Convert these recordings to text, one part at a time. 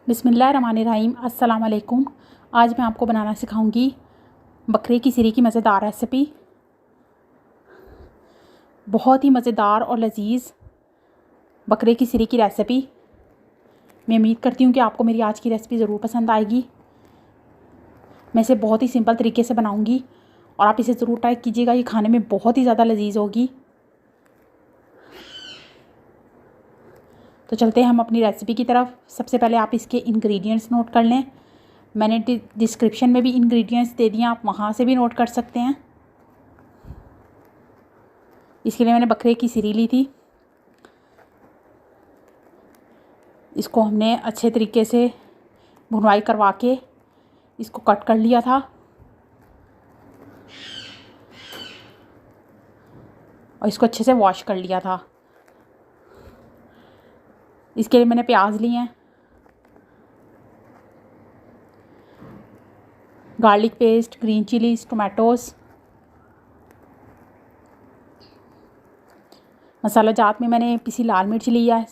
बिस्मिल्लाहिर्रहमानिर्रहीम। अस्सलाम वालेकुम। आज मैं आपको बनाना सिखाऊंगी बकरे की सिरी की मज़ेदार रेसिपी। बहुत ही मज़ेदार और लजीज़ बकरे की सिरी की रेसिपी। मैं उम्मीद करती हूँ कि आपको मेरी आज की रेसिपी ज़रूर पसंद आएगी। मैं इसे बहुत ही सिंपल तरीके से बनाऊंगी और आप इसे ज़रूर ट्राई कीजिएगा। ये खाने में बहुत ही ज़्यादा लजीज़ होगी। तो चलते हैं हम अपनी रेसिपी की तरफ। सबसे पहले आप इसके इंग्रेडिएंट्स नोट कर लें। मैंने डिस्क्रिप्शन में भी इंग्रेडिएंट्स दे दिए, आप वहाँ से भी नोट कर सकते हैं। इसके लिए मैंने बकरे की सिरी ली थी। इसको हमने अच्छे तरीके से भुनवाई करवा के इसको कट कर लिया था और इसको अच्छे से वॉश कर लिया था। इसके लिए मैंने प्याज लिए हैं, garlic paste, green chillies, tomatoes. मसाला जात में मैंने पिसी लाल मिर्च लिया है,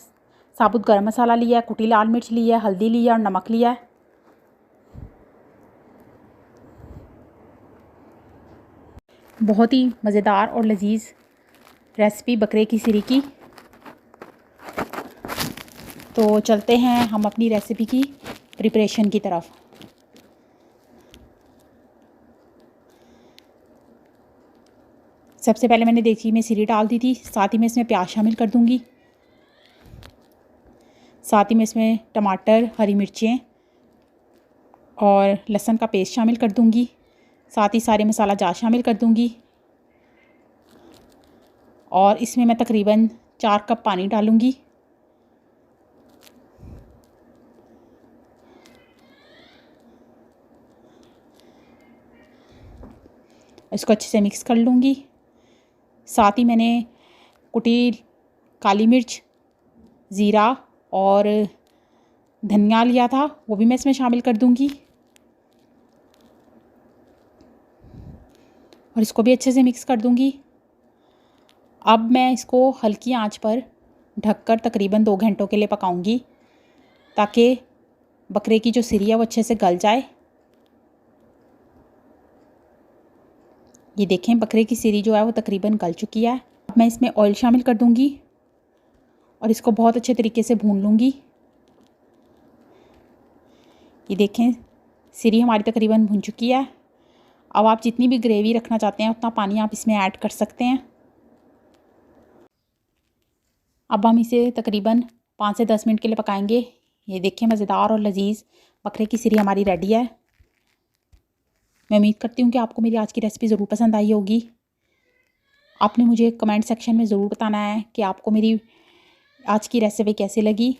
साबुत गरम मसाला लिया है, कुटी लाल मिर्च लिया है, हल्दी लिया और नमक लिया है। बहुत ही मज़ेदार और लजीज़ रेसिपी बकरे की सिरी की। तो चलते हैं हम अपनी रेसिपी की प्रिपरेशन की तरफ। सबसे पहले मैंने देसी में सिरी डाल दी थी, साथ ही में इसमें प्याज शामिल कर दूंगी। साथ ही में इसमें टमाटर, हरी मिर्चें और लहसुन का पेस्ट शामिल कर दूंगी। साथ ही सारे मसाला जात शामिल कर दूंगी और इसमें मैं तकरीबन 4 कप पानी डालूंगी। इसको अच्छे से मिक्स कर लूँगी। साथ ही मैंने कुटी काली मिर्च, ज़ीरा और धनिया लिया था, वो भी मैं इसमें शामिल कर दूँगी और इसको भी अच्छे से मिक्स कर दूँगी। अब मैं इसको हल्की आंच पर ढककर तकरीबन 2 घंटों के लिए पकाऊंगी ताकि बकरे की जो सिरी है वो अच्छे से गल जाए। ये देखें, बकरे की सिरी जो है वो तकरीबन गल चुकी है। अब मैं इसमें ऑयल शामिल कर दूंगी और इसको बहुत अच्छे तरीके से भून लूँगी। ये देखें, सिरी हमारी तकरीबन भुन चुकी है। अब आप जितनी भी ग्रेवी रखना चाहते हैं उतना पानी आप इसमें ऐड कर सकते हैं। अब हम इसे तकरीबन 5 से 10 मिनट के लिए पकाएंगे। ये देखें, मज़ेदार और लजीज़ बकरे की सिरी हमारी रेडी है। मैं उम्मीद करती हूँ कि आपको मेरी आज की रेसिपी ज़रूर पसंद आई होगी। आपने मुझे कमेंट सेक्शन में ज़रूर बताना है कि आपको मेरी आज की रेसिपी कैसी लगी।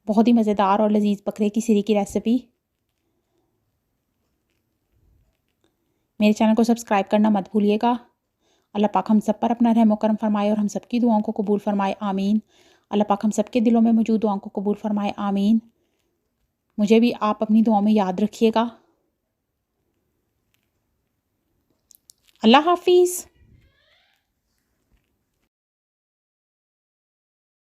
बहुत ही मज़ेदार और लजीज़ बकरे की सिरी की रेसिपी। मेरे चैनल को सब्सक्राइब करना मत भूलिएगा। अल्लाह पाक हम सब पर अपना रहम व करम फरमाए और हम सब की दुआओं को कबूल फरमाए, आमीन। अल्लाह पाक हम सब के दिलों में मौजूद दुआओं को कबूल फरमाए, आमीन। मुझे भी आप अपनी दुआओं में याद रखिएगा। अल्लाह हाफिज़।